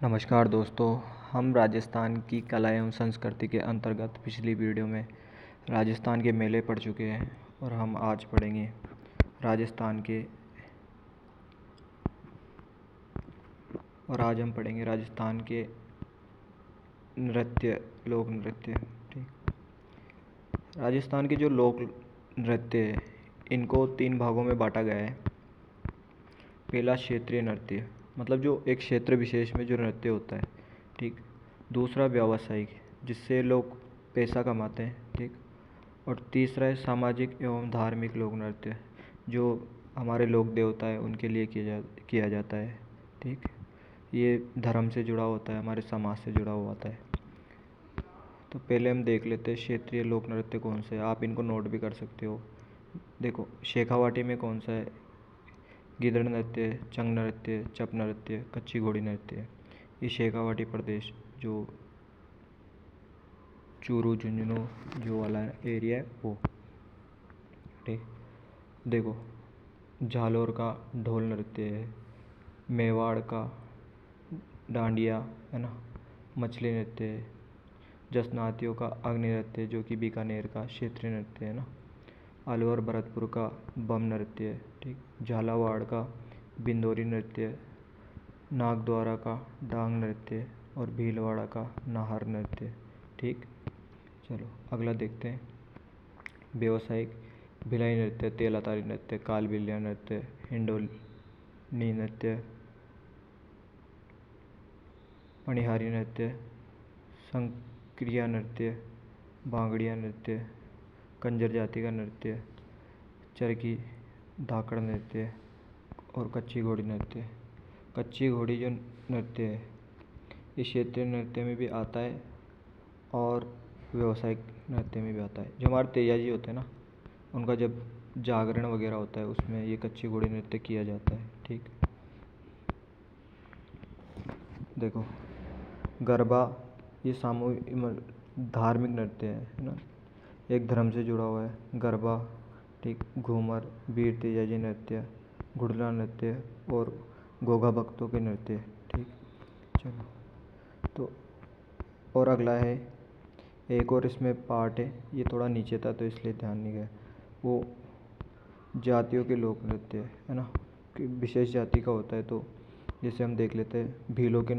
नमस्कार दोस्तों। हम राजस्थान की कला एवं संस्कृति के अंतर्गत पिछली वीडियो में राजस्थान के मेले पढ़ चुके हैं और हम आज पढ़ेंगे राजस्थान के और आज हम पढ़ेंगे राजस्थान के नृत्य, लोक नृत्य। ठीक, राजस्थान के जो लोक नृत्य है इनको 3 भागों में बांटा गया है। पहला क्षेत्रीय नृत्य, मतलब जो एक क्षेत्र विशेष में जो नृत्य होता है। ठीक, दूसरा व्यावसायिक, जिससे लोग पैसा कमाते हैं। ठीक, और तीसरा है सामाजिक एवं धार्मिक लोक नृत्य, जो हमारे लोक देवता है उनके लिए किया जाता है। ठीक, ये धर्म से जुड़ा होता है, हमारे समाज से जुड़ा हुआ होता है। तो पहले हम देख लेते हैं क्षेत्रीय लोक नृत्य कौन से है। आप इनको नोट भी कर सकते हो। देखो, शेखावाटी में कौन सा है? गिदड़ नृत्य, चंग नृत्य, चप नृत्य, कच्ची घोड़ी नृत्य। ये शेखावाटी प्रदेश, जो चूरू झुंझुनू जो वाला एरिया है वो। ठीक, देखो, झालोर का ढोल नृत्य है, मेवाड़ का डांडिया है ना, मछली नृत्य है, जसनातियों का अग्नि नृत्य जो कि बीकानेर का क्षेत्रीय नृत्य है ना, अलवर भरतपुर का बम नृत्य है। ठीक, झालावाड़ का बिंदोरी नृत्य, नागद्वारा का डांग नृत्य और भीलवाड़ा का नाहर नृत्य। ठीक, चलो अगला देखते हैं। व्यावसायिक, भिलाई नृत्य, तेलातारी नृत्य, कालबिलिया नृत्य, हिंडोली नृत्य, मणिहारी नृत्य, संक्रिया नृत्य, बांगड़िया नृत्य, कंजर जाति का नृत्य, चरखी धाकड़ नृत्य और कच्ची घोड़ी नृत्य। कच्ची घोड़ी जो नृत्य है ये क्षेत्रीय नृत्य में भी आता है और व्यावसायिक नृत्य में भी आता है। जो हमारे तेजा जी होते हैं ना, उनका जब जागरण वगैरह होता है उसमें ये कच्ची घोड़ी नृत्य किया जाता है। ठीक, देखो, गरबा ये सामूहिक धार्मिक नृत्य है ना, एक धर्म से जुड़ा हुआ है गरबा। ठीक, घूमर, वीर तेजाजी नृत्य, घुड़ला नृत्य और गोगा भक्तों के नृत्य। ठीक, चलो, तो और अगला है एक और इसमें पार्ट है, ये थोड़ा नीचे था तो इसलिए ध्यान नहीं गया। वो जातियों के लोक नृत्य है ना, कि विशेष जाति का होता है। तो जैसे हम देख लेते हैं भीलों के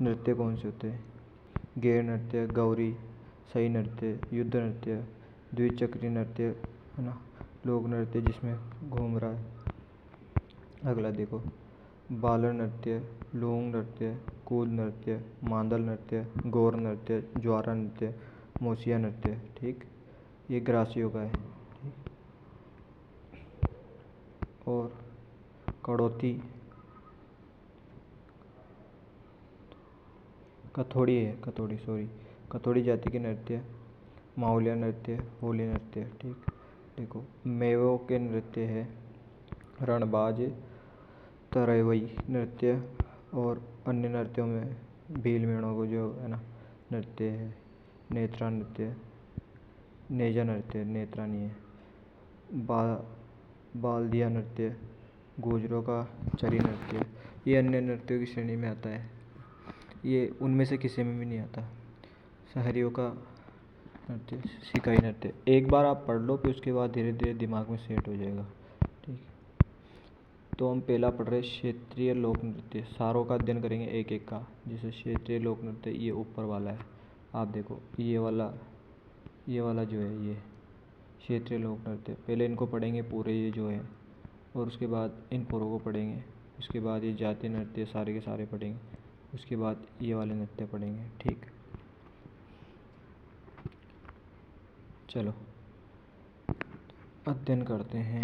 नृत्य कौन से होते हैं? गेर नृत्य, गौरी, सही नृत्य, युद्ध नृत्य, द्विचक्री नृत्य है ना, लोक नृत्य जिसमें घूम रहा है। अगला देखो, बालर नृत्य, लूंग नृत्य, कूद नृत्य, मांदल नृत्य, गौर नृत्य, ज्वारा नृत्य, मोसिया नृत्य। ठीक, ये ग्रासियों का है। ठीक, और कड़ौती, कथोड़ी जाति के नृत्य, मावलिया नृत्य, होली नृत्य। ठीक, देखो, मेवों के नृत्य है रणबाज, तरवई नृत्य और अन्य नृत्यों में भील मेढ़ों को जो है ना नृत्य है, नेत्रा नृत्य, नेजा नृत्य, नेत्रा नहीं है, बाल्दिया नृत्य, गुजरों का चरी नृत्य, ये अन्य नृत्यों की श्रेणी में आता है। ये उनमें से किसी में भी नहीं आता। शहरियों का नृत्य, सिकाई नृत्य। एक बार आप पढ़ लो फिर उसके बाद धीरे धीरे दिमाग में सेट हो जाएगा। ठीक, तो हम पहला पढ़ रहे क्षेत्रीय लोक नृत्य। सारों का अध्ययन करेंगे एक एक का। जैसे क्षेत्रीय लोक नृत्य ये ऊपर वाला है, आप देखो ये वाला जो है ये क्षेत्रीय लोक नृत्य। पहले इनको पढ़ेंगे पूरे ये जो है, और उसके बाद इन पूरों को पढ़ेंगे। उसके बाद ये जातीय नृत्य सारे के सारे पढ़ेंगे। उसके बाद ये वाले नृत्य पढ़ेंगे। ठीक, चलो अध्ययन करते हैं।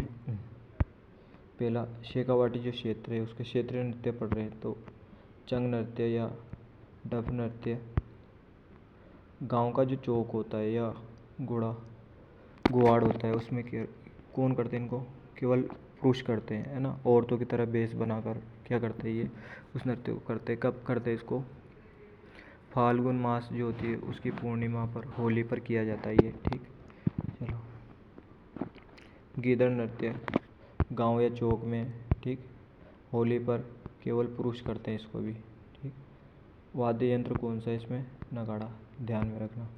पहला शेखावाटी जो क्षेत्र है उसके क्षेत्रीय नृत्य पढ़ रहे हैं। तो चंग नृत्य या डफ नृत्य, गांव का जो चौक होता है या गुआड़ होता है उसमें कौन करते हैं? इनको केवल पुरुष करते हैं है ना, औरतों की तरह बेस बनाकर क्या करते हैं ये उस नृत्य को करते हैं। कब करते हैं इसको? फाल्गुन मास जो होती है उसकी पूर्णिमा पर, होली पर किया जाता है ये। ठीक, चलो, गीदड़ नृत्य गांव या चौक में। ठीक, होली पर केवल पुरुष करते हैं इसको भी। वाद्य यंत्र कौन सा है इसमें? नगाड़ा, ध्यान में रखना।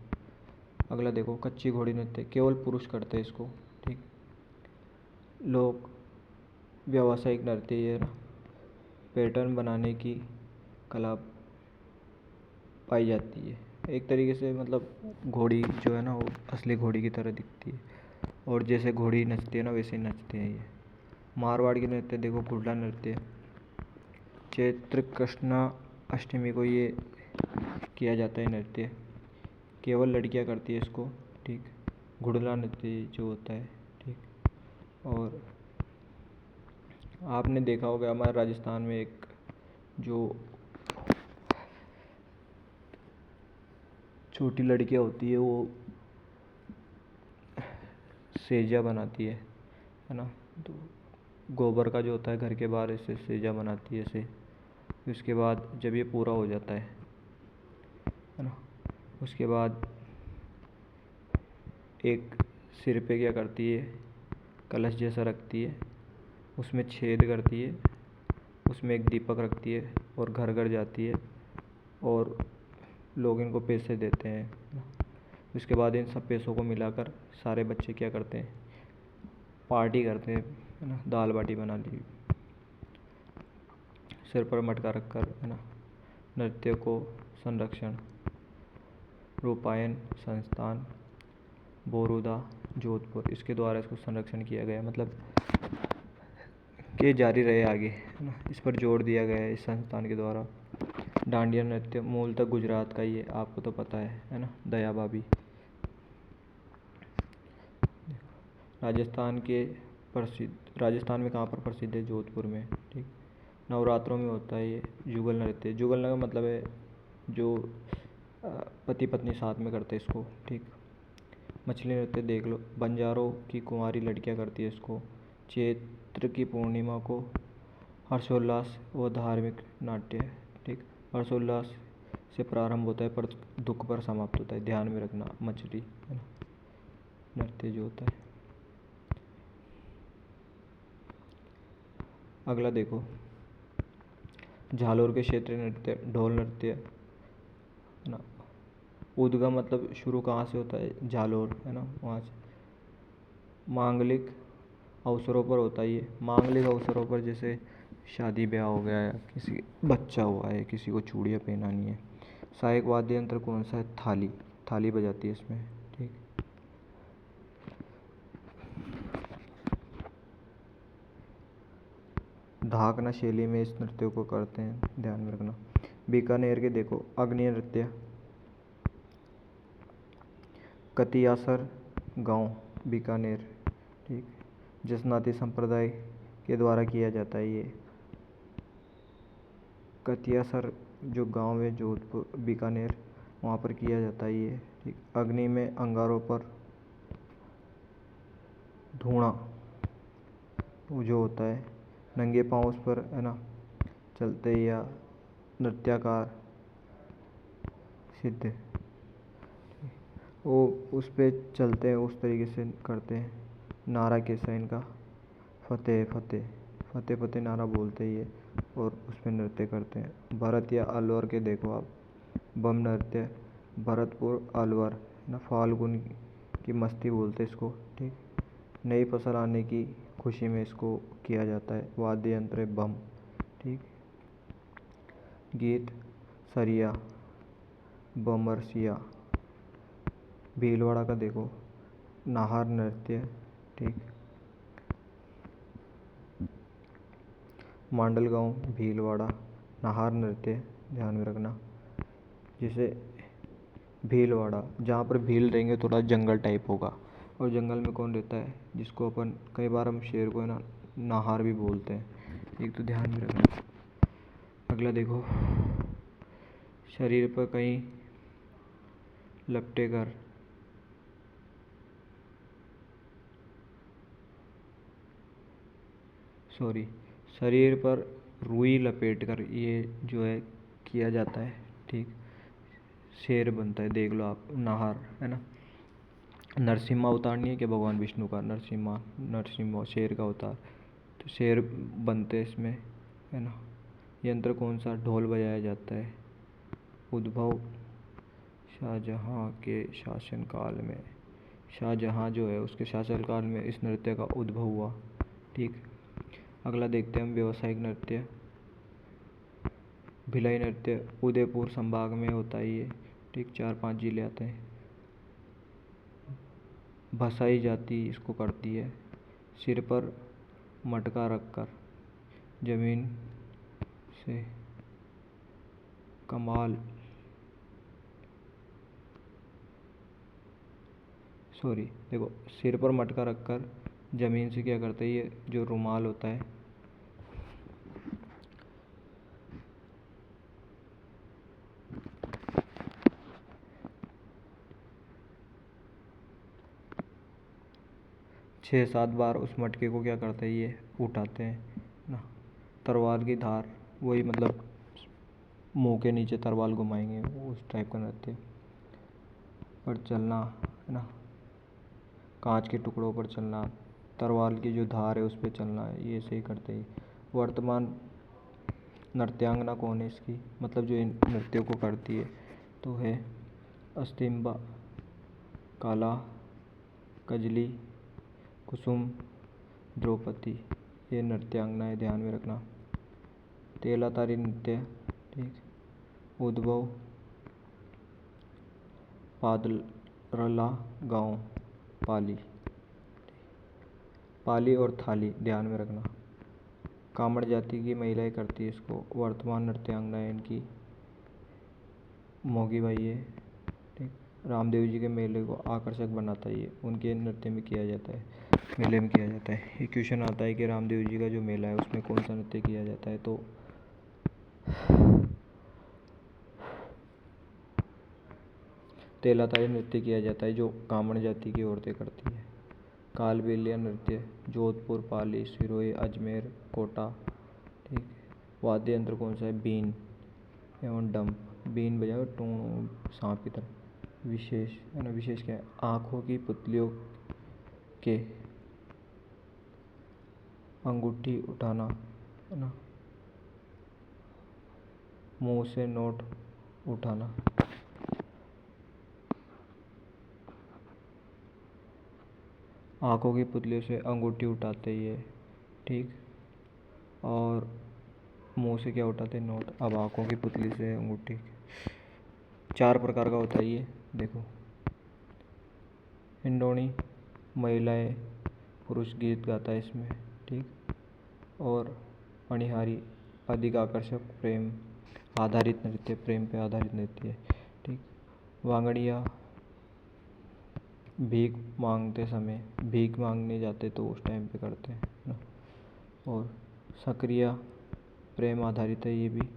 अगला देखो, कच्ची घोड़ी नृत्य केवल पुरुष करते हैं इसको, ठीक। लोग व्यावसायिक नृत्य, ये ना पैटर्न बनाने की कला पाई जाती है। एक तरीके से मतलब घोड़ी जो है ना वो असली घोड़ी की तरह दिखती है, और जैसे घोड़ी नचती है ना वैसे ही नचते हैं ये। मारवाड़ की नृत्य देखो, घुड़ला नृत्य, चैत्र कृष्णा अष्टमी को ये किया जाता है नृत्य, केवल लड़कियां करती है इसको, ठीक। घुड़ला नृत्य जो होता है, ठीक। और आपने देखा होगा हमारे राजस्थान में एक जो छोटी लड़कियां होती है वो सेजा बनाती है ना। तो गोबर का जो होता है घर के बाहर ऐसे सेजा बनाती है ऐसे। उसके बाद जब ये पूरा हो जाता है ना, उसके बाद एक सिर पे क्या करती है, कलश जैसा रखती है, उसमें छेद करती है, उसमें एक दीपक रखती है और घर घर जाती है और लोग इनको पैसे देते हैं। उसके बाद इन सब पैसों को मिलाकर सारे बच्चे क्या करते हैं, पार्टी करते हैं, है ना। दाल बाटी बना ली, सिर पर मटका रखकर, है ना। नृत्य को संरक्षण, रूपायन संस्थान बोरुदा जोधपुर, इसके द्वारा इसको संरक्षण किया गया, मतलब कि जारी रहे आगे, है ना। इस पर जोर दिया गया है इस संस्थान के द्वारा। डांडिया नृत्य मूलतः गुजरात का ही है, आपको तो पता है ना। दया भाभी। राजस्थान के प्रसिद्ध, राजस्थान में कहाँ पर प्रसिद्ध है? जोधपुर में, ठीक। नवरात्रों में होता है ये जुगल नृत्य। जुगल नृत्य मतलब है जो पति पत्नी साथ में करते हैं इसको, ठीक। मछली नृत्य देख लो, बंजारों की कुंवारी लड़कियां करती है इसको। चैत्र की पूर्णिमा को हर्षोल्लास व धार्मिक नाट्य है, ठीक। हर्षोल्लास से प्रारंभ होता है पर दुख पर समाप्त होता है, ध्यान में रखना। मछली, है ना, नृत्य जो होता है। अगला देखो, झालोर के क्षेत्रीय नृत्य, ढोल नृत्य, है ना। उद्गम मतलब शुरू कहाँ से होता है? झालोर, है ना, वहाँ से। मांगलिक अवसरों पर होता है ये। मांगलिक अवसरों पर जैसे शादी ब्याह हो गया है, किसी बच्चा हुआ है, किसी को चूड़ियाँ पहनानी है। सहायक वाद्य यंत्र कौन सा है? थाली, थाली बजाती है इसमें, ठीक। धाकना शैली में इस नृत्य को करते हैं, ध्यान में रखना। बीकानेर के देखो, अग्नि नृत्य, कतियासर गांव, बीकानेर, ठीक। जसनाती संप्रदाय के द्वारा किया जाता है ये। कतियासर जो गांव है जोधपुर, बीकानेर, वहाँ पर किया जाता है ये, ठीक। अग्नि में अंगारों पर धुआं वो जो होता है, नंगे पाँव उस पर, है ना, चलते या नृत्याकार सिद्ध वो उस पे चलते हैं, उस तरीके से करते हैं। नारा कैसा है इनका? फतेह फतेह, फतेह फतेह नारा बोलते ही है और उस पर नृत्य करते हैं। भरत या अलवर के देखो आप, बम नृत्य, भरतपुर अलवर, ना, फाल्गुन की मस्ती बोलते इसको, ठीक। नई फसल आने की खुशी में इसको किया जाता है। वाद्य यंत्र है बम, ठीक। गीत सरिया, बमरसिया। भीलवाड़ा का देखो, नाहर नृत्य, ठीक। मांडलगांव, भीलवाड़ा, नाहर नृत्य, ध्यान में रखना। जैसे भीलवाड़ा, जहाँ पर भील रहेंगे थोड़ा जंगल टाइप होगा, और जंगल में कौन रहता है? जिसको अपन कई बार हम शेर को, है ना, नाहर भी बोलते हैं, एक तो ध्यान में रखना। अगला देखो, शरीर पर कहीं लपटे कर, सॉरी, शरीर पर रुई लपेट कर ये जो है किया जाता है, ठीक। शेर बनता है, देख लो आप, नाहर, है ना। नरसिम्हा अवतार नहीं है कि भगवान विष्णु का? नरसिम्हा, नरसिम्हा शेर का अवतार, तो शेर बनते हैं इसमें, है ना। यंत्र कौन सा? ढोल बजाया जाता है, उद्भव शाहजहाँ के शासनकाल में। शाहजहाँ जो है उसके शासनकाल में इस नृत्य का उद्भव हुआ। ठीक, अगला देखते हैं हम व्यावसायिक नृत्य। भिलाई नृत्य उदयपुर संभाग में होता है ये। ठीक, 4-5 जिले आते हैं। भसाई जाति इसको करती है। सिर पर मटका रखकर जमीन से कमाल देखो, सिर पर मटका रखकर जमीन से क्या करते हैं, ये जो रुमाल होता है, छः सात बार उस मटके को क्या करते हैं, ये उठाते हैं ना। तलवार की धार, वही मतलब मुंह के नीचे तलवार घुमाएंगे, उस टाइप का नृत्य। पर चलना है ना, कांच के टुकड़ों पर चलना, तलवार की जो धार है उस पर चलना, ये सही करते हैं। वर्तमान नृत्यांगना कौन है इसकी, मतलब जो इन नृत्यों को करती है, तो है अस्तिम्बा, काला, कजली, कुसुम, द्रौपदी, ये नृत्यांगना है, ध्यान में रखना। तेलातारी नृत्य, ठीक, उद्भव पादरला गांव, पाली। पाली और थाली, ध्यान में रखना। कामड़ जाति की महिलाएं करती है इसको। वर्तमान नृत्यांगना है इनकी मोगी बाई है। ठीक, रामदेव जी के मेले को आकर्षक बनाता है, ये उनके नृत्य में किया जाता है, मेले में किया जाता है। ये क्वेश्चन आता है कि रामदेव जी का जो मेला है उसमें कौन सा नृत्य किया जाता है, तो तेलातारी नृत्य किया जाता है, जो कामड़ जाति की औरतें करती है। कालबेलिया नृत्य जोधपुर, पाली, सिरोही, अजमेर, कोटा। ठीक, वाद्य यंत्र कौन सा है, बीन एवं डंप। बीन बजाओ टूं सांप की तरह। विशेष है ना, विशेष क्या है, आँखों की पुतलियों के अंगूठी उठाना है ना, मुंह से नोट उठाना। आँखों की पुतलियों से अंगूठी उठाते ही है। ठीक, और मुंह से क्या उठाते हैं, नोट। अब आँखों की पुतली से अंगूठी 4 प्रकार का होता है ये, देखो। हिंडोनी, महिलाएं पुरुष गीत गाता है इसमें। ठीक, और अणिहारी, अधिक आकर्षक, प्रेम आधारित नृत्य, प्रेम पे आधारित नृत्य है। ठीक, वांगड़िया भीख मांगते समय, भीख मांगने जाते तो उस टाइम पे करते हैं ना। और सक्रिया प्रेम आधारित है ये भी।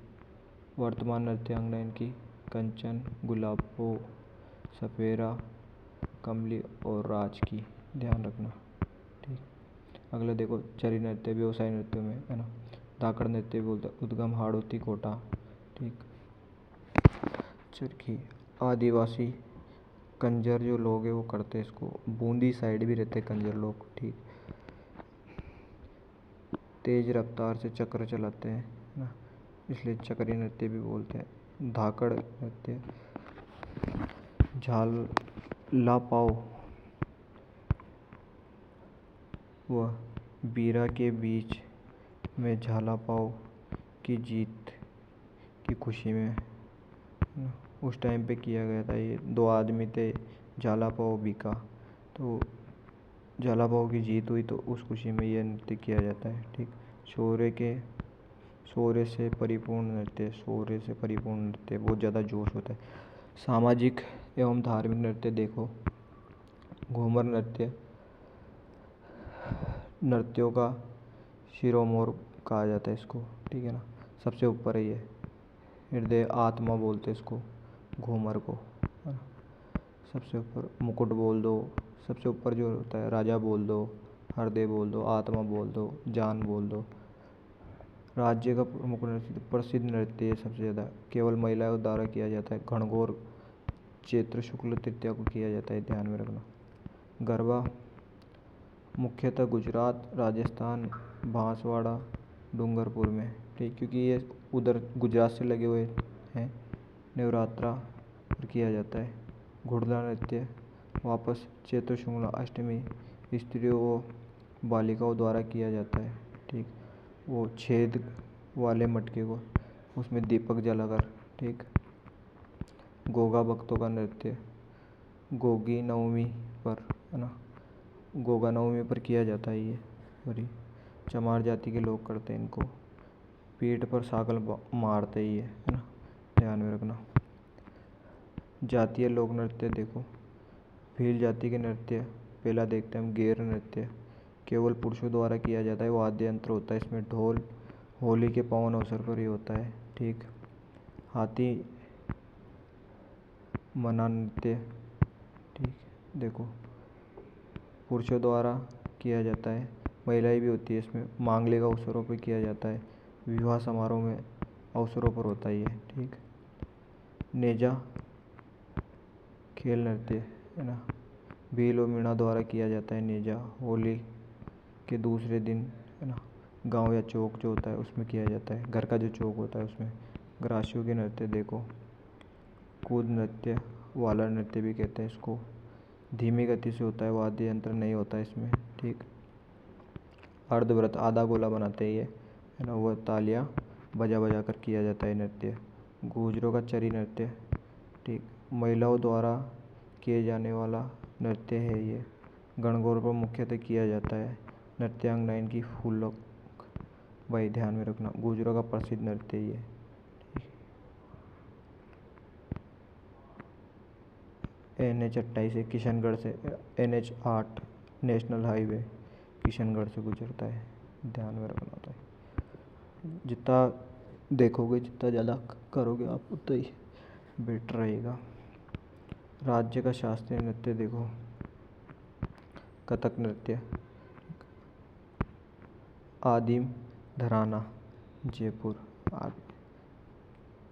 वर्तमान नृत्यांगना इनकी कंचन, गुलाबो, सपेरा, कमली और राज की, ध्यान रखना। ठीक, अगला देखो चरी नृत्य, व्यवसाय नृत्य में है ना। धाकड़ नृत्य बोलते हैं, उद्गम हाड़ौती, कोटा। ठीक, चरखी आदिवासी कंजर जो लोग हैं वो करते हैं इसको। बूंदी साइड भी रहते हैं कंजर लोग। ठीक, तेज रफ्तार से चक्र चलाते हैं ना, इसलिए चक्री नृत्य भी बोलते हैं। धाकड़ नृत्य झाला पाव व बीरा के बीच में झाला पाव की जीत की खुशी में उस टाइम पे किया गया था। ये 2 आदमी थे, झाला पाव बीका, तो झाला पाव की जीत हुई तो उस खुशी में यह नृत्य किया जाता है। ठीक, शौर्य से परिपूर्ण नृत्य, शौर्य से परिपूर्ण नृत्य, बहुत ज़्यादा जोश होता है। सामाजिक एवं धार्मिक नृत्य देखो, घूमर नृत्य नृत्यों का शिरोमोर कहा जाता है इसको। ठीक है ना, सबसे ऊपर है ये, हृदय आत्मा बोलते इसको, घूमर को, है ना। सबसे ऊपर मुकुट बोल दो, सबसे ऊपर जो होता है राजा बोल दो, हृदय बोल दो, आत्मा बोल दो, जान बोल दो। राज्य का प्रमुख नृत्य, प्रसिद्ध नृत्य है सबसे ज़्यादा, केवल महिलाओं द्वारा किया जाता है। घनघोर चैत्र शुक्ल तृतीया को किया जाता है, ध्यान में रखना। गरबा मुख्यतः गुजरात, राजस्थान, बांसवाड़ा, डूंगरपुर में। ठीक, क्योंकि ये उधर गुजरात से लगे हुए हैं नवरात्रा पर किया जाता है। घुड़दौड़ नृत्य वापस चैत्र शुक्ला अष्टमी स्त्रियों व बालिकाओं द्वारा किया जाता है। ठीक, वो छेद वाले मटके को उसमें दीपक जलाकर, ठीक। गोगा भक्तों का नृत्य गोगी नवमी पर, है ना, गोगा नवमी पर किया जाता है ये। और ये चमार जाति के लोग करते हैं इनको। पीठ पर साकल मारते ही है ना, ध्यान में रखना। जातीय लोक नृत्य देखो, भील जाति के नृत्य पहला देखते हैं हम। गेर नृत्य केवल पुरुषों द्वारा किया जाता है, वाद्य यंत्र होता है इसमें ढोल। होली के पावन अवसर पर ही होता है, ठीक। हाथी मना नृत्य, ठीक, देखो पुरुषों द्वारा किया जाता है, महिलाएं भी होती है इसमें। मांगलिक अवसरों पर किया जाता है, विवाह समारोह में अवसरों पर होता ही है, ठीक। नेजा खेल नृत्य, है ना, भील और मीणा द्वारा किया जाता है नेजा। होली के दूसरे दिन, है ना, गांव या चौक जो होता है उसमें किया जाता है, घर का जो चौक होता है उसमें। ग्रासियों के नृत्य देखो, कूद नृत्य, वाला नृत्य भी कहते हैं इसको। धीमी गति से होता है, वाद्य यंत्र नहीं होता इसमें, ठीक। अर्धव्रत आधा गोला बनाते ही है ना, वह तालियां बजा बजा कर किया जाता है नृत्य। गुजरों का चरी नृत्य, ठीक, महिलाओं द्वारा किए जाने वाला नृत्य है ये। गणगौर पर मुख्यतः किया जाता है। नृत्यांगना इनकी फूलों, भाई ध्यान में रखना, गुजरों का प्रसिद्ध नृत्य ये। NH 28 से किशनगढ़ से, NH 8 नेशनल हाईवे किशनगढ़ से गुजरता है, ध्यान में रखना होता है। जितना देखोगे, जितना ज़्यादा करोगे आप उतना ही बेटर रहेगा। राज्य का शास्त्रीय नृत्य देखो, कथक नृत्य, आदिम धराना जयपुर।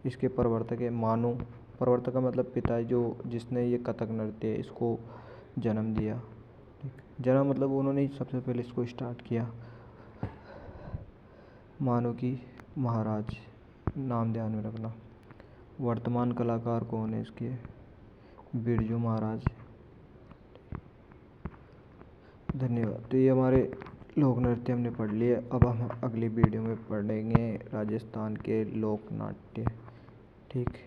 इसके प्रवर्तक है मानू। प्रवर्तक का मतलब पिता, जो जिसने ये कथक नृत्य है इसको जन्म दिया, ठीक। जन्म मतलब उन्होंने ही सबसे पहले इसको स्टार्ट किया। मानू की महाराज नाम ध्यान में रखना। वर्तमान कलाकार कौन है इसके? बिरजू महाराज। धन्यवाद। तो ये हमारे लोक नृत्य हमने पढ़ लिए। अब हम अगली वीडियो में पढ़ेंगे राजस्थान के लोक नाट्य, ठीक।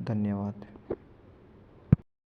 धन्यवाद।